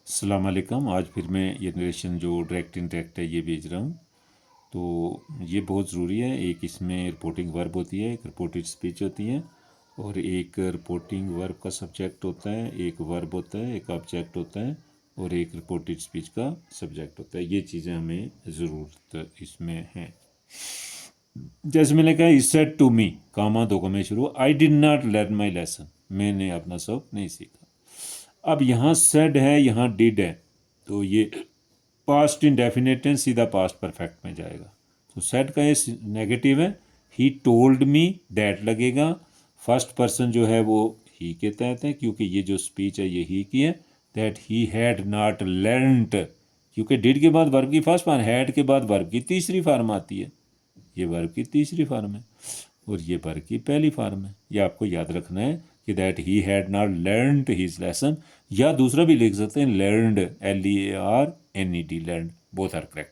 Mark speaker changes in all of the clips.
Speaker 1: अस्सलाम वालेकुम। आज फिर मैं ये नरेशन जो डायरेक्ट इनडायरेक्ट है ये भेज रहा हूँ। तो ये बहुत ज़रूरी है। एक इसमें रिपोर्टिंग वर्ब होती है, एक रिपोर्टेड स्पीच होती है, और एक रिपोर्टिंग वर्ब का सब्जेक्ट होता है, एक वर्ब होता है, एक ऑब्जेक्ट होता है, और एक रिपोर्टेड स्पीच का सब्जेक्ट होता है। ये चीज़ें हमें ज़रूरत इसमें हैं। जैसे मैंने कहा, इज सेड टू मी, कामा दो में शुरू, I did not learn my lesson, मैंने अपना सबक नहीं सीखा। अब यहाँ सेड है, यहाँ डिड है, तो ये पास्ट इंडेफिनिट टेंस सीधा पास्ट परफेक्ट में जाएगा। तो सेड का ये नेगेटिव है। ही टोल्ड मी दैट लगेगा। फर्स्ट पर्सन जो है वो ही के तहत है, क्योंकि ये जो स्पीच है ये ही की है। That he had not learned, क्योंकि डिड के बाद वर्ब की फर्स्ट फॉर्म, हैड के बाद वर्ब की तीसरी फॉर्म आती है। ये वर्ब की तीसरी फॉर्म है और ये वर्ब की पहली फॉर्म है। ये आपको याद रखना है कि that he had not learned his lesson, या दूसरा भी लिख सकते हैं learned, LEARNED, learned, both are correct.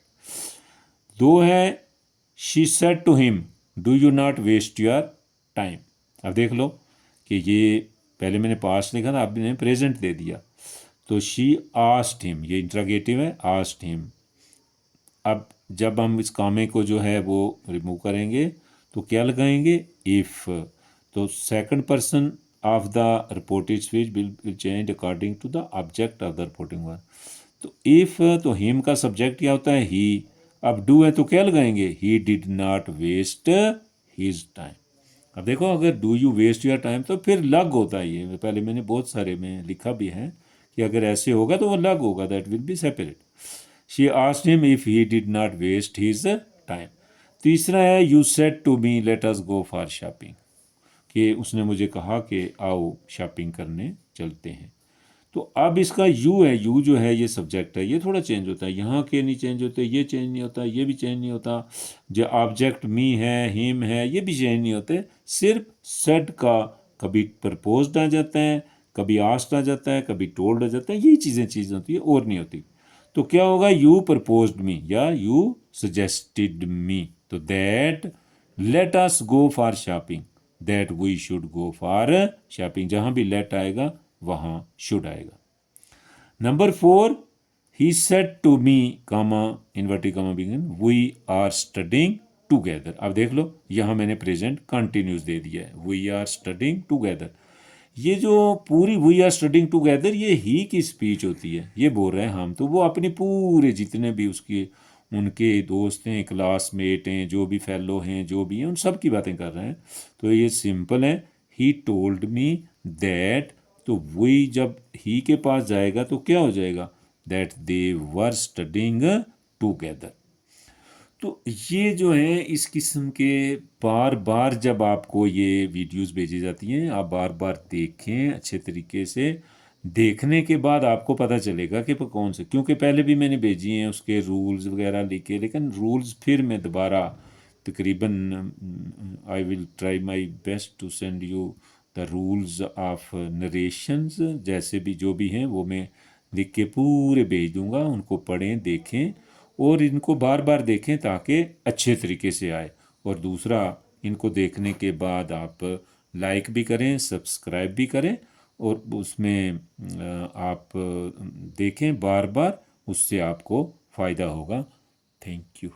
Speaker 1: दो है, she said to him do you not waste your time. अब देख लो कि ये पहले मैंने पास्ट लिखा था, अब मैंने प्रेजेंट दे दिया। तो शी आस्क्ड हिम, ये इंट्रागेटिव है, आस्क्ड हिम। अब जब हम इस कामे को जो है वो रिमूव करेंगे तो क्या लगाएंगे, इफ़। तो second person of the reported speech will change according to the object of the reporting verb. तो इफ़, तो हिम का सब्जेक्ट क्या होता है, ही। अब डू है तो क्या लगाएंगे, he did not waste his time. अब देखो, अगर do you waste your time तो फिर लग होता है। ये पहले मैंने बहुत सारे में लिखा भी है कि अगर ऐसे होगा तो वो लग होगा, that will be separate. She asked him if he did not waste his time. तीसरा है, you said to me let us go for shopping, कि उसने मुझे कहा कि आओ शॉपिंग करने चलते हैं। तो अब इसका यू है, यू जो है ये सब्जेक्ट है, ये थोड़ा चेंज होता है। यहाँ के नहीं चेंज होते, ये चेंज नहीं होता, ये भी चेंज नहीं होता। जो ऑब्जेक्ट मी है, हिम है, ये भी चेंज नहीं होते। सिर्फ सेड का कभी प्रपोज्ड आ जाता है, कभी आस्क्ड आ जाता है, कभी टोल्ड आ जाता है। यही चीज़ें चीज़ होती है और नहीं होती। तो क्या होगा, यू प्रपोज्ड मी या यू सजेस्टेड मी, तो that let us go for shopping, that we should go for shopping. जहाँ भी लेट आएगा वहाँ शुड आएगा। Number 4, he said to me, comma inverted comma begin, we are studying together. अब देख लो, यहाँ मैंने प्रेजेंट कंटिन्यूस दे दिया है, वी आर स्टडिंग टूगेदर। ये जो पूरी वी आर स्टडिंग टूगेदर, ये ही की स्पीच होती है। ये बोल रहे हैं हम, तो वो अपने पूरे जितने भी उसके उनके दोस्त हैं, क्लासमेट हैं, जो भी फेलो हैं, जो भी हैं, उन सब की बातें कर रहे हैं। तो ये सिंपल है, ही टोल्ड मी दैट। तो वही जब ही के पास जाएगा तो क्या हो जाएगा, that they were studying together. तो ये जो है इस किस्म के बार बार जब आपको ये वीडियोस भेजी जाती हैं, आप बार बार देखें अच्छे तरीके से। देखने के बाद आपको पता चलेगा कि कौन से, क्योंकि पहले भी मैंने भेजी हैं उसके रूल्स वगैरह लिखे, लेकिन रूल्स फिर मैं दोबारा तकरीबन I will try my best to send you the rules of narrations, जैसे भी जो भी हैं वो मैं लिख के पूरे भेज दूंगा। उनको पढ़ें, देखें और इनको बार बार देखें ताकि अच्छे तरीके से आए। और दूसरा, इनको देखने के बाद आप लाइक भी करें, सब्सक्राइब भी करें, और उसमें आप देखें बार बार, उससे आपको फ़ायदा होगा। Thank you.